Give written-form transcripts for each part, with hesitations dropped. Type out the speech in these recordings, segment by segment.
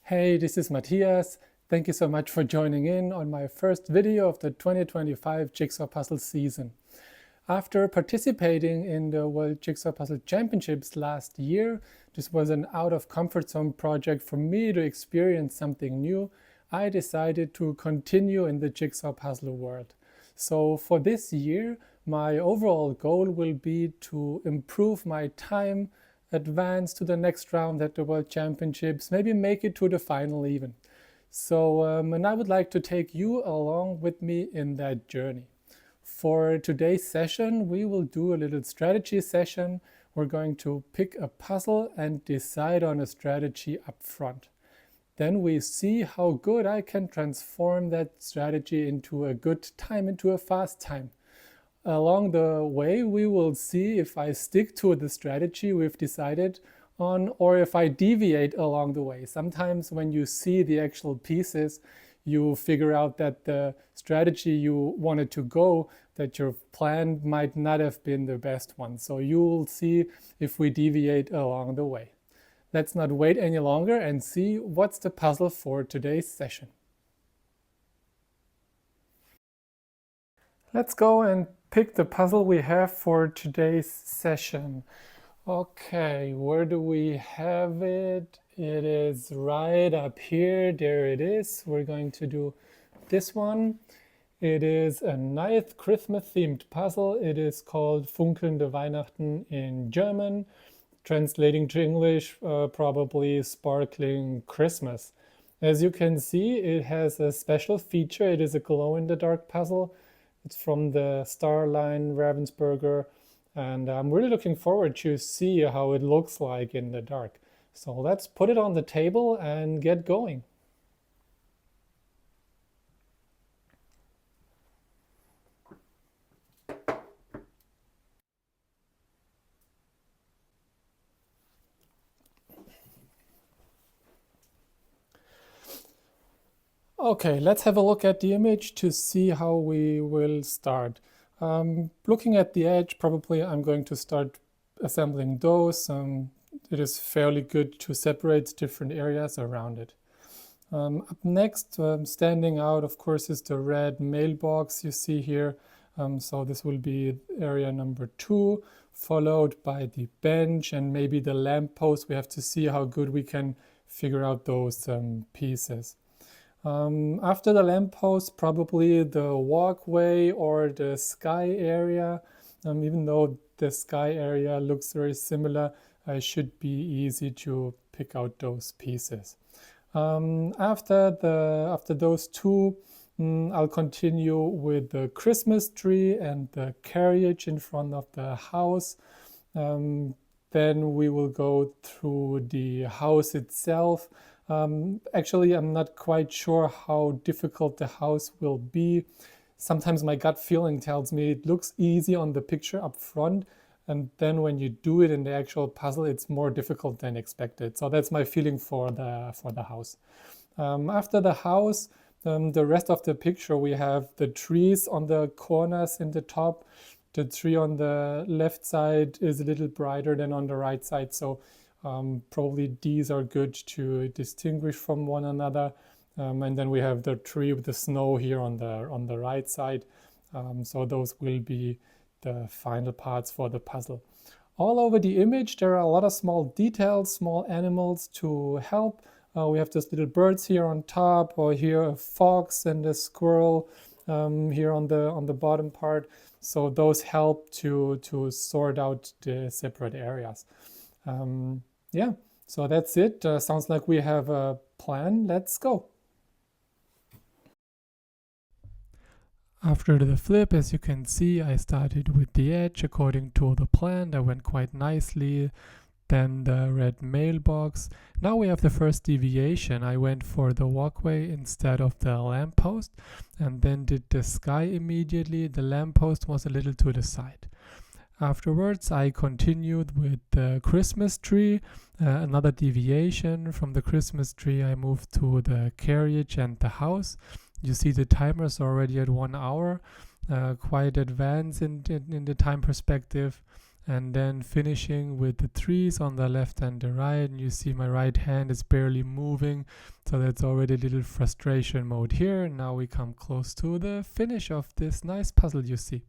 Hey, this is Matthias. Thank you so much for joining in on my first video of the 2025 Jigsaw Puzzle season. After participating in the World Jigsaw Puzzle Championships last year, this was an out of comfort zone project for me to experience something new. I decided to continue in the jigsaw puzzle world. So for this year, my overall goal will be to improve my time, advance to the next round at the World Championships, maybe make it to the final even. And I would like to take you along with me in that journey. For today's session, we will do a little strategy session. We're going to pick a puzzle and decide on a strategy up front. Then we see how good I can transform that strategy into a good time, into a fast time. Along the way, we will see if I stick to the strategy we've decided on or if I deviate along the way. Sometimes when you see the actual pieces, you figure out that the strategy you wanted to go, that your plan might not have been the best one. So you'll see if we deviate along the way. Let's not wait any longer and see what's the puzzle for today's session. Let's go and pick the puzzle we have for today's session. Okay, where do we have it? It is right up here. There it is. We're going to do this one. It is a nice Christmas-themed puzzle. It is called Funkelnde Weihnachten in German. Translating to English, probably Sparkling Christmas. As you can see, it has a special feature. It is a glow-in-the-dark puzzle. It's from the Starline Ravensburger, and I'm really looking forward to see how it looks like in the dark. So let's put it on the table and get going. Okay, let's have a look at the image to see how we will start. Looking at the edge, probably I'm going to start assembling those. It is fairly good to separate different areas around it. Up next, standing out, of course, is the red mailbox you see here. So this will be area number 2, followed by the bench and maybe the lamppost. We have to see how good we can figure out those pieces. After the lamppost, probably the walkway or the sky area. Even though the sky area looks very similar, it should be easy to pick out those pieces. After those two, I'll continue with the Christmas tree and the carriage in front of the house. Then we will go through the house itself. Actually, I'm not quite sure how difficult the house will be. Sometimes my gut feeling tells me it looks easy on the picture up front, and then when you do it in the actual puzzle, it's more difficult than expected. So that's my feeling for the house. After the house, the rest of the picture, we have the trees on the corners in the top. The tree on the left side is a little brighter than on the right side, so probably these are good to distinguish from one another. And then we have the tree with the snow here on the right side. So those will be the final parts for the puzzle. All over the image, there are a lot of small details, small animals to help. We have those little birds here on top, or here a fox and a squirrel here on the bottom part. So those help to sort out the separate areas. Yeah, so that's it. Sounds like we have a plan. Let's go. After the flip, as you can see, I started with the edge according to the plan. That went quite nicely. Then the red mailbox. Now we have the first deviation. I went for the walkway instead of the lamppost, and then did the sky immediately. The lamppost was a little to the side. Afterwards, I continued with the Christmas tree, another deviation from the Christmas tree. I moved to the carriage and the house. You see the timer's already at 1 hour, quite advanced in the time perspective. and then finishing with the trees on the left and the right. And you see my right hand is barely moving, so that's already a little frustration mode here. Now we come close to the finish of this nice puzzle you see.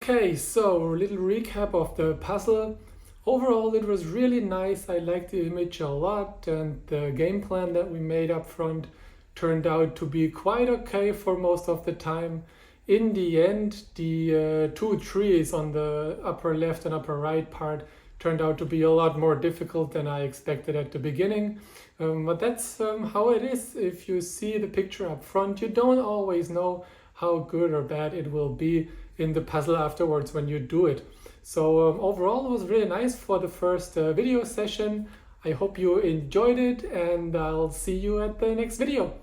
Okay, so a little recap of the puzzle. Overall, it was really nice. I liked the image a lot, and the game plan that we made up front turned out to be quite okay for most of the time. In the end, the two trees on the upper left and upper right part turned out to be a lot more difficult than I expected at the beginning. But that's how it is. If you see the picture up front, you don't always know how good or bad it will be in the puzzle afterwards when you do it. So overall, it was really nice for the first video session. I hope you enjoyed it, and I'll see you at the next video.